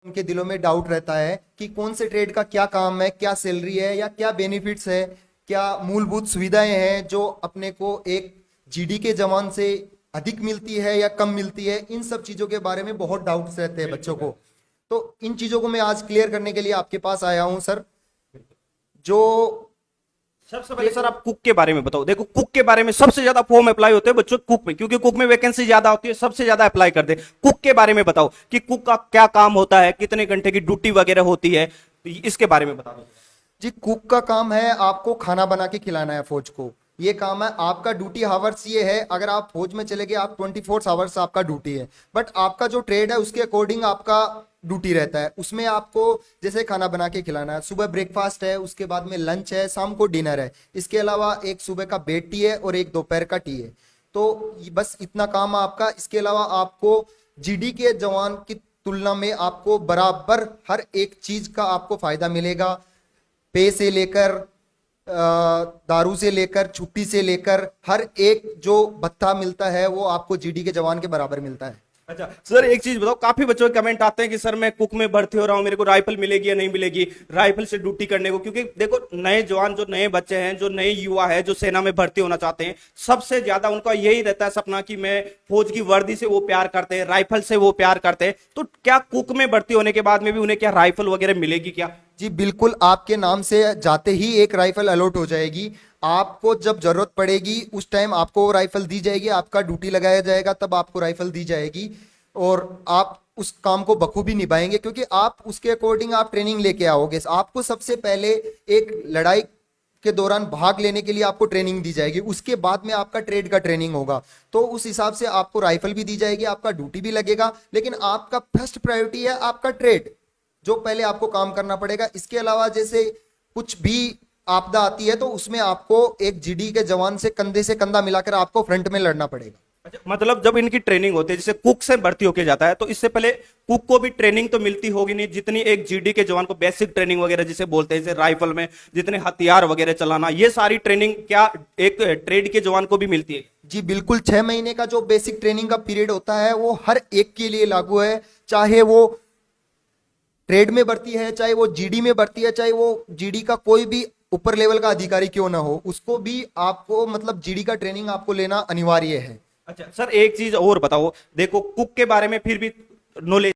उनके दिलों में डाउट रहता है कि कौन से ट्रेड का क्या काम है, क्या सैलरी है या क्या बेनिफिट्स है, क्या मूलभूत सुविधाएं हैं जो अपने को एक जीडी के जवान से अधिक मिलती है या कम मिलती है। इन सब चीजों के बारे में बहुत डाउट्स रहते हैं बच्चों को। तो इन चीजों को मैं आज क्लियर करने के लिए आपके पास आया हूं सर। जो सबसे पहले सर आप कुक के बारे में बताओ। देखो कुक के बारे में सबसे ज्यादा फॉर्म अप्लाई होते हैं बच्चों कुक में, क्योंकि कुक में वैकेंसी ज्यादा होती है, सबसे ज्यादा अप्लाई करते हैं। कुक के बारे में बताओ कि कुक का क्या काम होता है, कितने घंटे की ड्यूटी वगैरह होती है, तो इसके बारे में बता दो। जी, कुक का काम है आपको खाना बना के खिलाना है फौज को। ये काम है आपका। ड्यूटी हावर्स ये है, अगर आप फौज में चले गए आप 24 आवर्स आपका ड्यूटी है। बट आपका जो ट्रेड है उसके अकॉर्डिंग आपका ड्यूटी रहता है। उसमें आपको जैसे खाना बना के खिलाना है, सुबह ब्रेकफास्ट है, उसके बाद में लंच है, शाम को डिनर है। इसके अलावा एक सुबह का बेड टी है और एक दोपहर का टी है। तो बस इतना काम है आपका। इसके अलावा आपको जीडी के जवान की तुलना में आपको बराबर हर एक चीज का आपको फायदा मिलेगा। पे से लेकर दारू से लेकर छुट्टी से लेकर हर एक जो भत्ता मिलता है वो आपको जीडी के जवान के बराबर मिलता है। अच्छा सर एक चीज बताओ, काफी बच्चों के कमेंट आते हैं कि सर मैं कुक में भर्ती हो रहा हूं, मेरे को राइफल मिलेगी या नहीं मिलेगी, राइफल से ड्यूटी करने को। क्योंकि देखो नए जवान, जो नए बच्चे हैं, जो नए युवा है, जो सेना में भर्ती होना चाहते हैं, सबसे ज्यादा उनका यही रहता है सपना कि मैं फौज की वर्दी से वो प्यार करते हैं, राइफल से वो प्यार करते हैं। तो क्या कुक में भर्ती होने के बाद में भी उन्हें क्या राइफल वगैरह मिलेगी क्या? जी बिल्कुल, आपके नाम से जाते ही एक राइफल अलॉट हो जाएगी। आपको जब जरूरत पड़ेगी उस टाइम आपको वो राइफल दी जाएगी। आपका ड्यूटी लगाया जाएगा तब आपको राइफल दी जाएगी और आप उस काम को बखूबी निभाएंगे, क्योंकि आप उसके अकॉर्डिंग आप ट्रेनिंग लेके आओगे। आपको सबसे पहले एक लड़ाई के दौरान भाग लेने के लिए आपको ट्रेनिंग दी जाएगी, उसके बाद में आपका ट्रेड का ट्रेनिंग होगा। तो उस हिसाब से आपको राइफल भी दी जाएगी, आपका ड्यूटी भी लगेगा, लेकिन आपका फर्स्ट प्रायोरिटी है आपका ट्रेड, जो पहले आपको काम करना पड़ेगा। इसके अलावा जैसे कुछ भी आपदा आती है तो उसमें आपको एक जीडी के जवान से कंधा मिलाकर आपको फ्रंट में लड़ना पड़ेगा। अच्छा, मतलब जब इनकी ट्रेनिंग होती है, जैसे कुक से भर्ती होके जाता है, तो इससे पहले कुक को भी ट्रेनिंग तो मिलती होगी नहीं, जितनी एक जीडी के जवान को बेसिक ट्रेनिंग वगैरह जिसे बोलते हैं, जैसे राइफल में जितने हथियार वगैरह चलाना, ये सारी ट्रेनिंग क्या एक ट्रेड के जवान को भी मिलती है? जी बिल्कुल, 6 महीने का जो बेसिक ट्रेनिंग का पीरियड होता है वो हर एक के लिए लागू है। चाहे वो ट्रेड में भर्ती है, चाहे वो जीडी में भर्ती है, चाहे वो जीडी का कोई भी ऊपर लेवल का अधिकारी क्यों ना हो, उसको भी आपको मतलब जीडी का ट्रेनिंग आपको लेना अनिवार्य है। अच्छा सर एक चीज और बताओ, देखो कुक के बारे में फिर भी नॉलेज